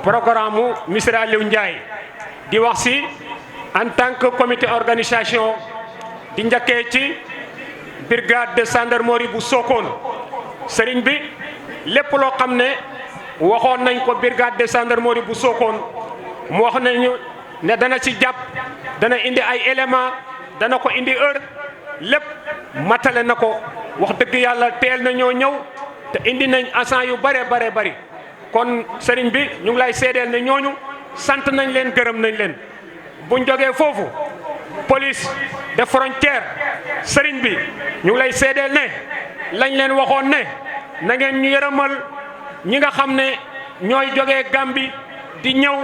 programme mu monsieur Aliou Ndiaye di wax si en tant que comité organisation di njëkkee ci brigade de gendarmerie bu Sokone sëriñ bi lépp loo xam ne waxoon nañ ko brigade de gendarmerie bu Sokone mu wax nañu ne dana ci jàpp dana indi ay éléments dana ko indi heure lépp matale na ko wax dëgg yàlla teel na ñoo ñëw te indi nañ agent yu bare bari kon sëriñ bi ñu ngi lay seedeel ne ñooñu sant nañ leen gërëm nañ leen buñ jógee foofu police de frontière sëriñ bi ñu ngi lay seedeel ne lañ leen waxoon ne na ngeen ñu yërëmal ñi nga xam ne ñooy jógee Gambie di ñëw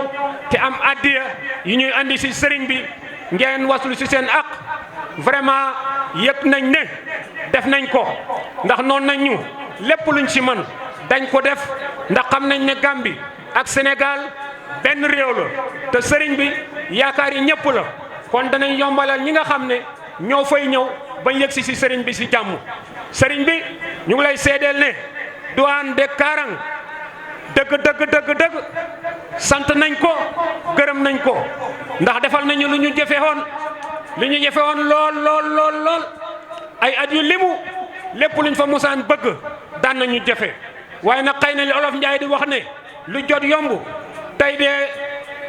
te am addiya yi ñuy andi si sëriñ bi ngeen waslu si seen ak vraiment yëg nañ ne def nañ ko ndax noonu nañ ñu lépp luñ si man dañ ko def ndax xam nañ ne Gambie ak Sénégal benn réew la te sëriñ bi yaakaar yi ñëpp la kon danañ yombalal ñi nga xam ne ñoo fay ñëw ba yëg si sëriñ bi si jàmm sëriñ bi ñu ngi lay seedeel ne douane de Karang dëgg sant nañ ko gërëm nañ ko ndax defal nañu lu ñu jëfe woon lool ay at yu limu lépp luñ fa musaan bëgg daan nañu jëfe waaye nag xëy na li olof Njaay di wax ne lu jot yomb tey de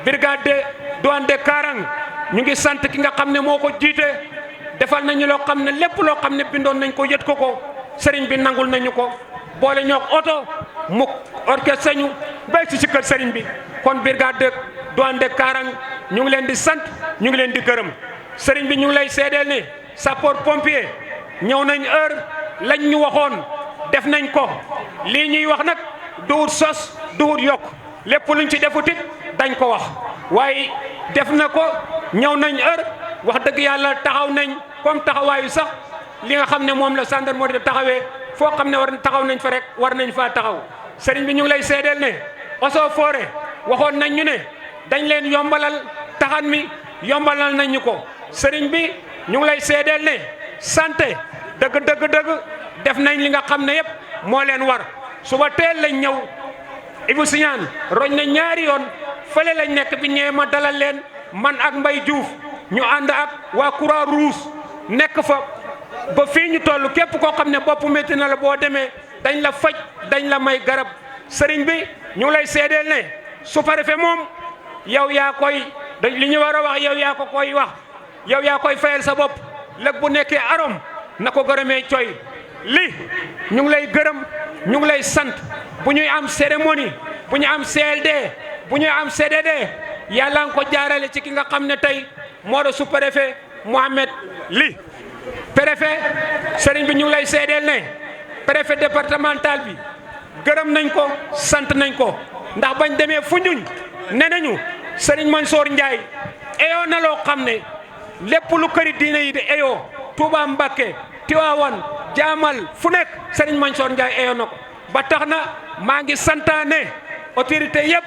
brigade de douane de Karang ñu ngi sant ki nga xam ne moo ko jiite defal nañu loo xam ne lépp loo xam ne bindoon nañ ko yët ko sëriñ bi nangul nañu ko boole ñoo oto mu orchestre ñu béy si kër sëriñ bi kon brigade de douane de Karang ñu ngi leen di sant ñu ngi leen di gërëm sëriñ bi ñu ngi lay seedeel ne sapeur pompier ñëw nañ heure lañ ñu waxoon def nañ ko lii ñuy wax nag duwut sos duwut yokk lépp luñ ci defutit dañ ko wax waaye def na ko ñëw nañ heure wax dëgg yàlla taxaw nañ comme taxawaayu sax li nga xam ne moom la gendarmerie de taxawee foo xam ne war taxaw nañ fa rek war nañ faa taxaw sëriñ bi ñu ngi lay seedeel ne Eaux et Forêts waxoon nañ ñu ne dañ leen yombalal taxan mi yombalal nañ ñu ko sëriñ bi ñu ngi lay seedeel ne santé dëgg def nañ li nga xam ne yëpp moo leen war suba teel lañ ñëw Ibou Signane roñ na ñaari yoon fële lañ nekk bi ñëwee ma dalal leen man ak Mbaye Diouf ñu ànd ak waa Croix-Rouge nekk fa ba fii ñu toll képp koo xam ne bopp métti na la boo demee dañ la faj dañ la may garab sëriñ bi ñu ngi lay seedeel ne sous-préfet moom yow yaa koy li ñu war a wax yow yaa ko koy wax yow yaa koy fayal sa bopp léegi bu nekkee arom na ko gërëmee coy li ñu ngi lay gërëm ñu ngi lay sant bu ñuy am cérémonie bu ñu am CLD bu ñuy am CDD yàlla nga ko jaarale ci ki nga xam ne tey moo doon sous-préfet Mohamed Ly préfet sëriñ bi ñu ngi lay seedeel ne préfet départemental bi gërëm nañ ko sant nañ ko ndax bañ demee Foundiougne ne nañu sëriñ Mansour Ndiaye eyoo na loo xam ne lépp lu këri diine yi di eyoo Touba Mbacké Tivaouane Jaamal fu nekk sëriñ Mansour Ndiaye eyoo na ko ba tax na maa ngi santaane autorité yëpp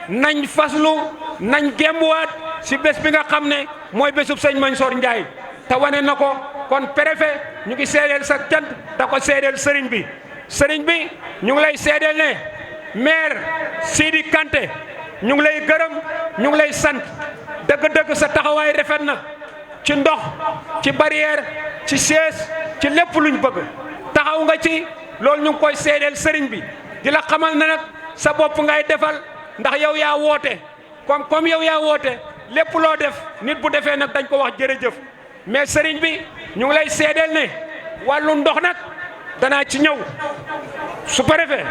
nañ faslu nañ gembuwaat si bés bi nga xam ne mooy bésub sëriñ Mansour Ndiaye te wane na ko kon préfet ñu ngi seedeel sa cant da ko seedeel sëriñ bi ñu ngi lay seedeel ne maire Sidi Kanté ñu ngi lay gërëm ñu ngi lay sant dëgg sa taxawaay rafet na ci ndox ci barrière ci chaise ci lépp luñ bëgg taxaw nga ci loolu ñu ngi koy seedeel sëriñ bi di la xamal na nag sa bopp ngay defal ndax yow yaa woote comme yow yaa woote lépp loo def nit bu defee nag dañ ko wax jërëjëf mais sëriñ bi ñu ngi lay seedeel ne wàllu ndox nag danaa ci ñëw sous-préfet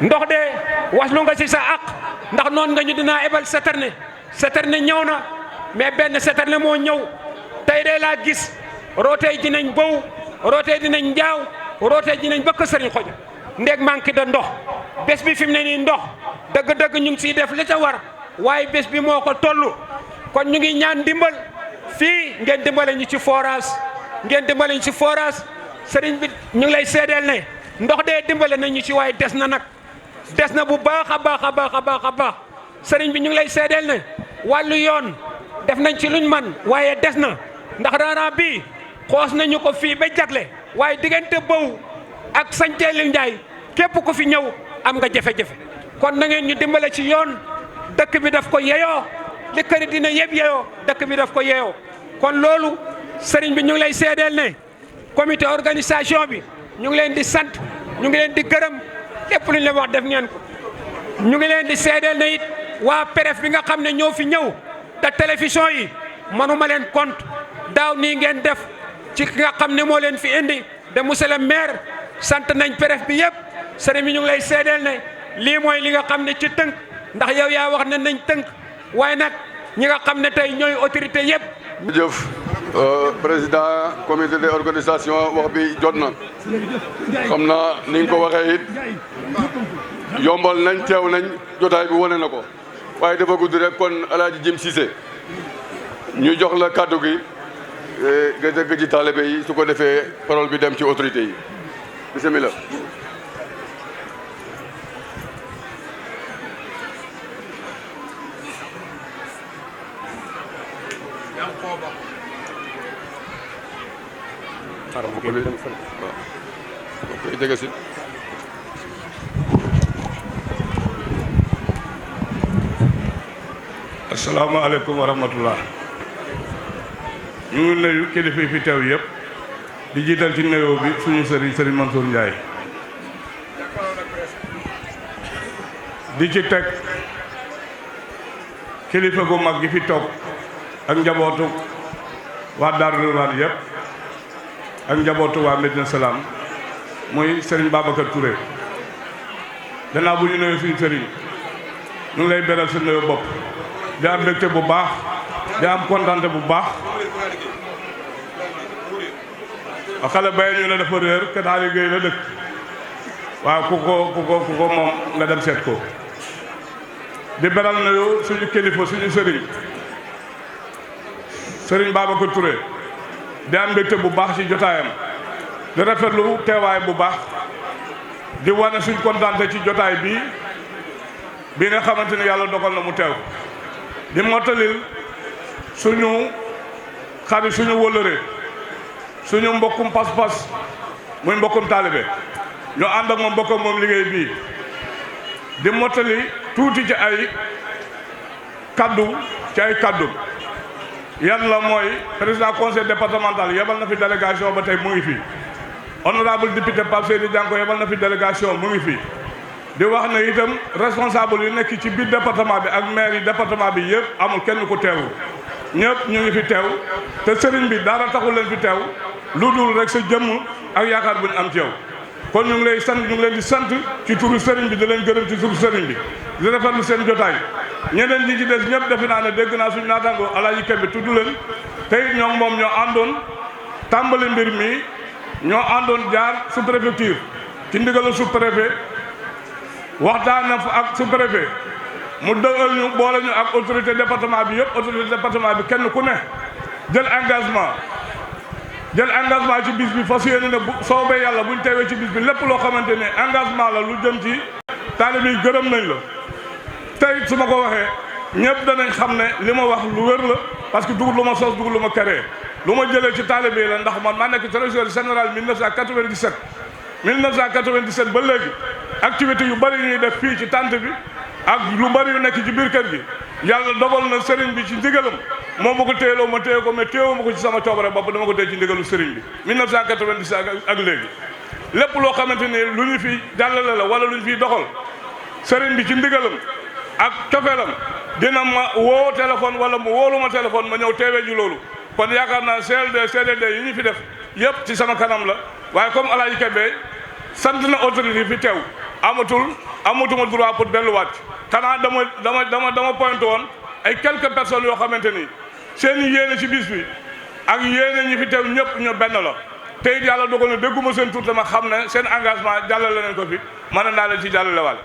ndox de waslu nga ci sa àq ndax noonu nga ñu dinaa ebal citerne ñëw na mais benn citerne moo ñëw tey de laa gis rootee dinañ bow rootee dinañ njaaw rootee dinañ bëkk sëriñ xoj ndeg manque de ndox bés bi fi mu ne nii ndox dëgg ñu ngi siy def li ca war waaye bés bi moo ko toll kon ñu ngi ñaan dimbal fii ngeen dimbale ñu ci forage sëriñ bi ñu ngi lay seedeel ne ndox dee dimbale nañu ci waaye des na nag des na bu baax a baax sëriñ bi ñu ngi lay seedeel ne wàllu yoon def nañ ci luñ man waaye des na ndax raana bii xoos nañu ko fii ba jagle waaye diggante Bow ak Santeeli Njaay képp ku fi ñëw am nga jafe-jafe kon na ngeen ñu dimbale ci yoon dëkk bi daf ko yeyoo li këri dina yëpp yeyoo dëkk bi daf ko yeyoo kon loolu sëriñ bi ñu ngi lay seedeel ne comité organisation bi ñu ngi leen di sant ñu ngi leen di gërëm lépp lu ñu leen wax def ngeen ko ñu ngi leen di seedeel ne it waa presse bi nga xam ne ñoo fi ñëw te télévision yi manuma leen compte daaw nii ngeen def ci ki nga xam ne moo leen fi indi de monsieur le maire sant nañ presse bi yëpp sëriñ bi ñu ngi lay seedeel ne lii mooy li nga xam ne ci tënk ndax yow yaa wax ne nañ tënk waaye nag ñi nga xam ne tey ñooy autorité yëpp. jëf président comité de organisation wax bi jot na xam naa ni nga ko waxee it yombal nañ teew nañ jotaay bi wane na ko waaye dafa gudd rek kon Alaaji Jim Cissé ñu jox la kàddu gi nga dëgg ci taalibe yi su ko defee parole bi dem ci autorité yi bismillah. asalaamaaleykum wa rahmatullah ñu ngi nuyu kilifa yi fi teew yëpp di jiital ci nuyoo bi suñu sëriñ Mansour Ndiaye di ci teg kilifa gu mag gi fi toog ak njabootu waa Daaru Ridwaan yëpp ak njabootu waa Medina Salaam muy sëriñ Babacar Touré danaa bu ñu nuyoo suñu sëriñ ñu ngi lay beral sa nuyoo bopp di am mbégte bu baax di am kontante bu baax xale bay ñu ne dafa réer ke daal liggéey la dëkk waaw ku ko moom nga dem seet ko di beral nuyu suñu kilifa suñu sëriñ Babacar Touré di am mbégte bu baax ci jotaayam di rafetlu teewaay bu baax di wane suñ kontante ci jotaay bi nga xamante ni yàlla dogal na mu teew di mottalil suñu xarit suñu wëllëre suñu mbokkum pas-pas muy mbokkum taalibe ñu ànd ak moom mbokkum moom liggéey bii di mottali tuuti ci ay kaddu yan la mooy président conseil départemental yebal na fi délégation ba tey mu ngi fi honorable député Pape Seydi Dianko yebal na fi délégation mu ngi fi di wax ne itam responsable yu nekk ci biir département bi ak maire yi département bi yëpp amul kenn ku teewul ñëpp ñu ngi fi teew te sëriñ bi dara taxul leen fi teew lu dul rek sa jëmm ak yaakaar bu ñu am ci yow kon ñu ngi lay sant ñu ngi leen di sant ci turu sëriñ bi di leen gërëm ci turu sëriñ bi di rafetlu seen jotaay ñeneen ñi ci des ñëpp defe naa ne dégg naa suñu naataango Alaaji Kebe tudd leen te it ñoom moom ñoo àndoon tàmbali mbir mi ñoo àndoon jaar sous-préfecture ci ndigalu sous-préfet waxtaan na fa ak sous-préfet mu dëgal ñu boole ñu ak autorité département bi yëpp autorité département bi kenn ku ne jël engagement ci bis bi fas yéene ne bu soobee yàlla buñ teewee ci bis bi lépp loo xamante ne engagement la lu jëm ci taalibe yi gërëm nañ la tey su ma ko waxee ñëpp danañ xam ne li ma wax lu wér la parce que dugul lu ma sos dugul lu ma créé lu ma jëlee ci taalibe yi la ndax man maa nekk trésorier général 1997 ba léegi activité yu bëri ñuy def fii ci tànt bi ak lu bëri yu nekk ci biir kër gi yàlla dogal na sëriñ bi ci ndigalam moom ma ko téyeloo ma téye ko mais téyewu ma ko ci sama coobare bopp dama ko téye ci ndigalu sëriñ bi 1997 ak léegi lépp loo xamante ni lu ñu fi jàllale la wala lu ñu fiy doxal sëriñ bi ci ndigalam ak cofeelam dina ma woo téléphone wala mu wóolu ma téléphone ma ñëw teewee ji loolu kon yaakaar naa CLD CDD yi ñu fi def yëpp ci sama kanam la waaye comme Alaaji Kebe sant na autorité yi fi teew amatuma droit pour delluwaat xanaa dama pointé woon ay quelques personnes yoo xamante ni seen yéene ci bis bi ak yéene ñi fi teew ñëpp ñu benn la te it yàlla dogal na dégguma seen tur dama xam ne seen engagement jàllale leen ko fi mën naa leen ci jàllale waale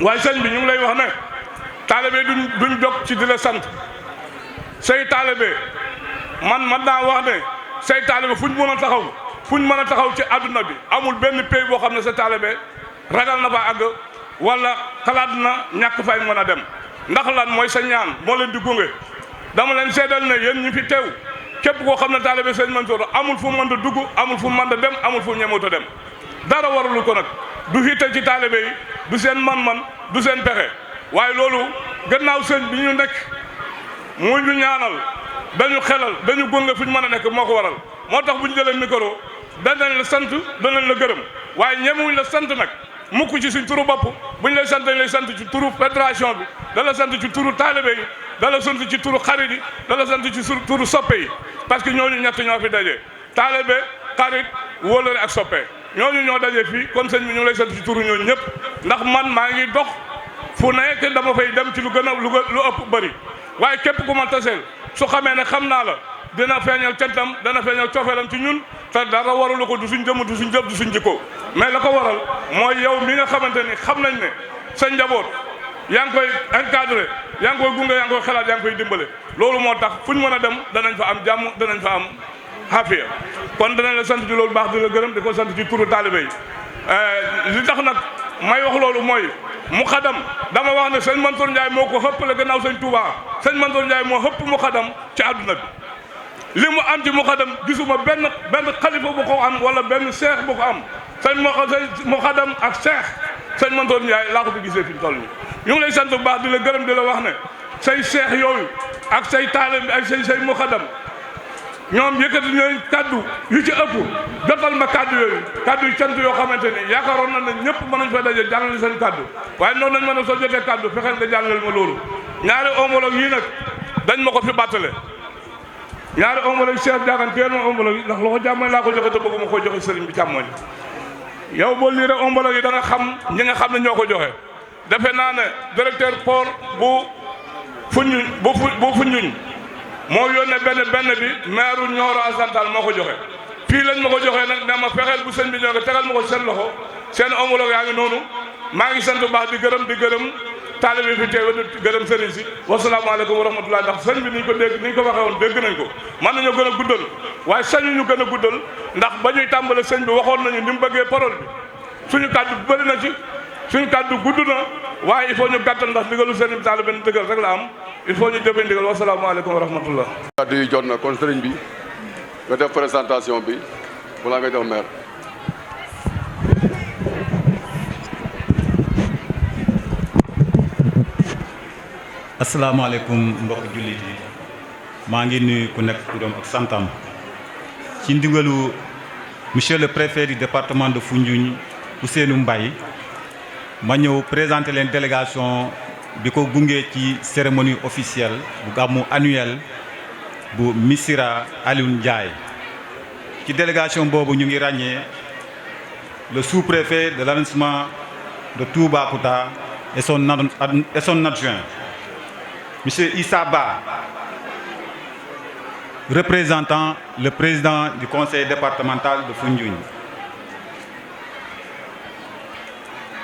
waaye sëñ bi ñu ngi lay wax ne taalibe duñ jóg ci di la sant say taalibe man naa wax ne say taalibe fuñ mën a taxaw ci àdduna bi amul benn pays boo xam ne sa taalibe ragal na fa àgg wala xalaat na ñàkk fay mën a dem ndax lan mooy sa ñaan moo leen di gunge dama leen seedal ne yéen ñu fi teew képp koo xam ne taalibe sëñ Mansour amul fu mën a dugg amul fu mën a dem amul fu ñemut a dem dara warulu ko nag du xiite ci taalibe yi du seen man-man du seen pexe waaye loolu gannaaw sëñ bi ñu nekk mu ñu ñaanal dañu xelal dañu gunge fu ñu mën a nekk moo ko waral moo tax bu ñu jëlee micro danañ la sant danañ la gërëm waaye ñemewuñ la sant nag mukk ci suñ turu bopp bu ñu lay sant dañ lay sant ci turu fédération bi da la sant ci turu taalibe yi da la sant ci turu xarit yi da la sant ci turu soppe yi parce que ñooñu ñett ñoo fi daje taalibe xarit wóolare ak soppe ñooñu ñoo daje fii kon sëñ bi ñu ngi lay sant ci turu ñooñu ñëpp ndax man maa ngi dox fu nekk dama fay dem ci lu gën a lu ëpp bëri waaye képp ku ma taseel su xamee ne xam naa la dina feeñal cantam dana feeñal cofeelam ci ñun te dara waralu ko du suñ jëmm du suñ jëf du suñ jikko mais la ko waral mooy yow mi nga xamante ni xam nañ ne sa njaboot yaa ngi koy encadré yaa ngi koy gunge yaa ngi koy xalaat yaa ngi koy dimbale loolu moo tax fu ñu mën a dem danañ fa am jàmm danañ fa am xaafiya kon danañ la sant ci loolu baax di la gërëm di ko sant ci turu taalibe yi li tax nag may wax loolu mooy mu xadam dama wax ne sëñ Mansour Ndiaye moo ko xëppale gannaaw sëñ Touba sëñ Mansour Ndiaye moo xëpp mu xadam ci àdduna bi li mu am ci mu xadam gisuma benn xalifa bu ko am wala benn seex bu ko am sëñ mu xadam ak seex sëñ Mansour Ndiaye laa ko fi gisee fi ñu toll nii ñu ngi lay sant bu baax di la gërëm di la wax ne say seex yooyu ak say taalib ak say mu xadam ñoom yëkkati ñooy kaddu yu ci ëpp jotal ma kaddu yooyu kaddu yu cant yoo xamante ni yaakaaroon na ne ñëpp mën nañ fa daje jàllale seen kaddu waaye noonu nañ mën a soo jotee kaddu fexeel nga jàllale ma loolu ñaari homologue yii nag dañ ma ko fi bàttale ñaari homologue chef jaagan teel ma homologue ndax loxo jàmmoñ laa ko joxe te bëgguma koo joxe sëriñ bi càmmoñ yow boo liire homologue yi da nga xam ñi nga xam ne ñoo ko joxe defe naa ne directeur port bu Foundiougne moo yónnee benn bi maire Nioro Argental moo ko joxe fii lañ ma ko joxee nag ne ma fexeel bu sëñ bi ñoo nga tegal ma ko seen loxo seen homologue yaa ngi noonu maa ngi sant bu baax di gërëm taalibe fi teew di gërëm sëriñ si wasalaamaaleykum wa rahmatulah ndax sëñ bi niñ ko waxee woon dégg nañ ko mën nañoo gën a guddal waaye sañu ñu gën a guddal ndax ba ñuy tàmbale sëñ bi waxoon nañu ni mu bëggee parole bi suñu kàddu bëri na ci suñu kàddu gudd na waaye il faut ñu gàttal ndax ndigalu sëriñ bi taalibe benn dëggal rek la am il faut ñu jëfee ndigal wasalaamaaleykum wa rahmatullah kàddu yi jot na kon sëriñ bi nga def présentation bi balaa ngay def maire. asalaamaaleykum mbokk jullit yi maa ngi nuyu ku nekk turam ak santam ci ndigalu monsieur le préfet du département de Foundiougne Ousseynou Mbaye ma ñëw présenter leen délégation bi ko gunge ci cérémonie officielle bu gàmmu annuel bu Missira Alioune Ndiaye ci délégation boobu ñu ngi ràññee le sous-préfet de l'arrondissement de Toubacouta et son adjoint monsieur Issa Ba représentant le président du conseil départemental de Foundiougne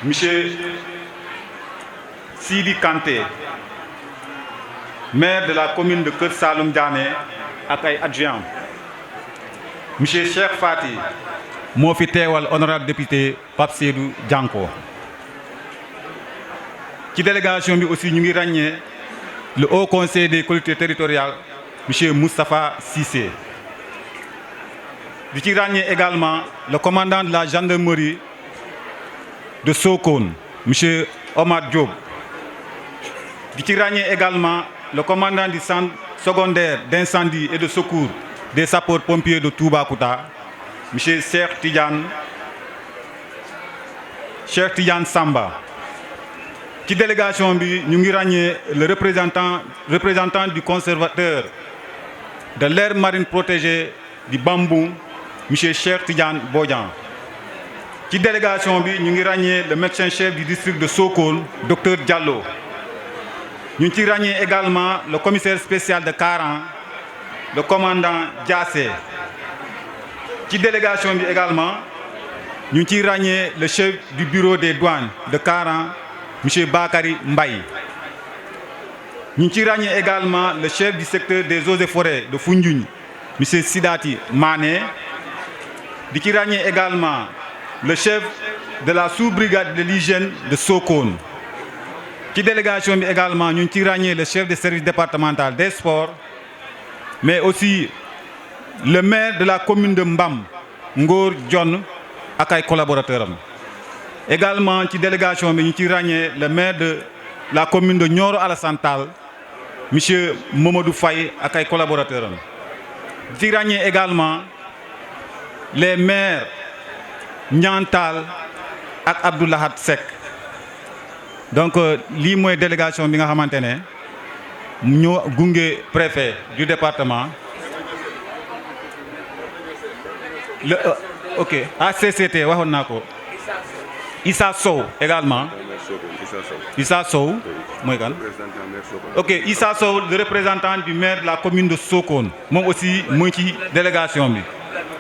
monsieur Sidi Kanté maire de la commune de Keur Saloum Diané ak ay adjoint monsieur Cheikh Fati moo fi teewal honorable député Pape Seydou Dianko ci délégation bi aussi ñu ngi ràññee le haut conseil des collectivités territoriales monsieur Moustapha Cissé di ci ràññee également le commandant de la gendarmerie de Sokone monsieur Omar Diop di ci ràññee également le commandant du centre secondaire d'incendie et de secours des sapeurs-pompiers de Toubacouta monsieur Cheikh Tidiane Samba ci délégation bi ñu ngi ràññee le représentant du conservateur de l'aire marine protégée du Bambou monsieur Cheikh Tidiane Bodian ci délégation bi ñu ngi ràññee le médecin chef du district de Sokone docteur Diallo ñu ngi ci ràññee également le commissaire spécial de Karan le commandant Diassé ci délégation bi également ñu ngi ciy ràññee le chef du bureau des douanes de Karan monsieur Bakary Mbaye ñu ngi ciy ràññee également le chef du secteur des eaux et forêts de Foundiougne monsieur Sidati Mané di ci ràññee également le chef de la sous-brigade de l'hygiène de Sokone ci délégation bi également ñu ngi ciy ràññee le chef de service départemental des sports mais aussi le maire de la commune de Mbam Ngor Dione ak ay collaborateurs am également ci délégation bi ñu ciy ràññee le maire de la commune de Nioro Alassane Tall monsieur Mamadou Faye ak ay collaborateurs am di ràññee également les maires Niang Tall ak Abdou Lahad Seck donc lii mooy délégation bi nga xamante ne ñoo gunge préfet du département le ok ACCT waxoon naa ko Issa Sow également Issa Sow mooy kan ok Issa Sow le représentant du maire de la commune de Sokone moom aussi muy ci délégation bi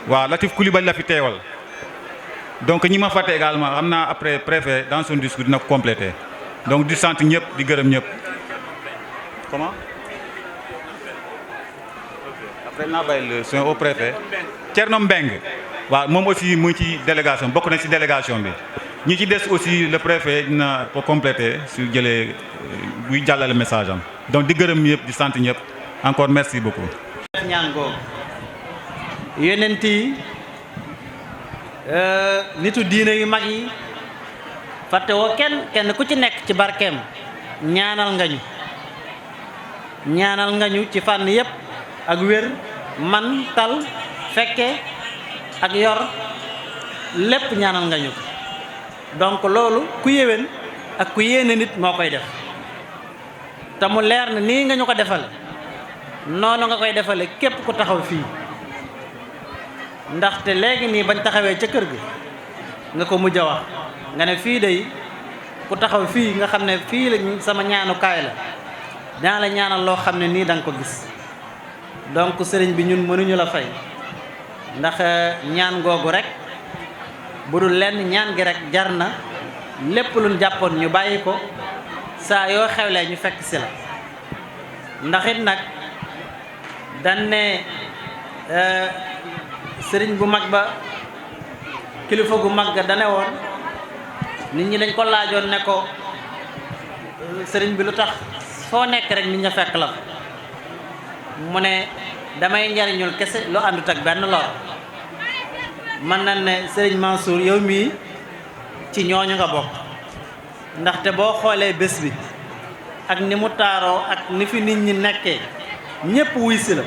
waaw Latif Coulibaly la fi teewal donc ñi ma fàtte également xam naa après préfet dans son discours dina ko compléter donc di sant ñëpp di gërëm ñëpp comment après naa bàyyi le soin au préfet Thierno Mbeng waaw moom aussi muy ci délégation bokk na ci délégation bi ñi ci des aussi le préfet dina ko compléter su jëlee buy jàllale message am donc di gërëm ñëpp di sant ñëpp encore merci beaucoup. ñaan googu yonent yi nitu diine yu mag yi fàtte woo kenn ku ci nekk ci barkeem ñaanal nga ñu ci fànn yépp ak wér man tal fekke ak yor lépp ñaanal nga ñu donc loolu ku yéwén ak ku yéene nit moo koy def te mu leer na nii nga ñu ko defale noonu nga koy defale képp ku taxaw fii ndaxte léegi nii bañ taxawee ca kër gi nga ko mujj a wax nga ne fii day ku taxaw fii nga xam ne fii la sama ñaanukaay la dana la ñaanal loo xam ne nii da nga ko gis donc sëriñ bi ñun mënuñu la fay ndax ñaan googu rek bu dul lenn ñaan gi rek jar na lépp luñ jàppoon ñu bàyyi ko saa yoo xewlee ñu fekk si la ndax it nag dañ ne sëriñ bu mag ba kilifa gu mag ga dane woon nit ñi dañ ko laajoon ne ko sëriñ bi lu tax foo nekk rek nit ña fekk la mu ne damay njariñul kese lu àndut ak benn lor man na ne sëriñ Mansour yow mii ci ñooñu nga bokk ndaxte boo xoolee bés bi ak ni mu taaroo ak ni fi nit ñi nekkee ñépp wuy si la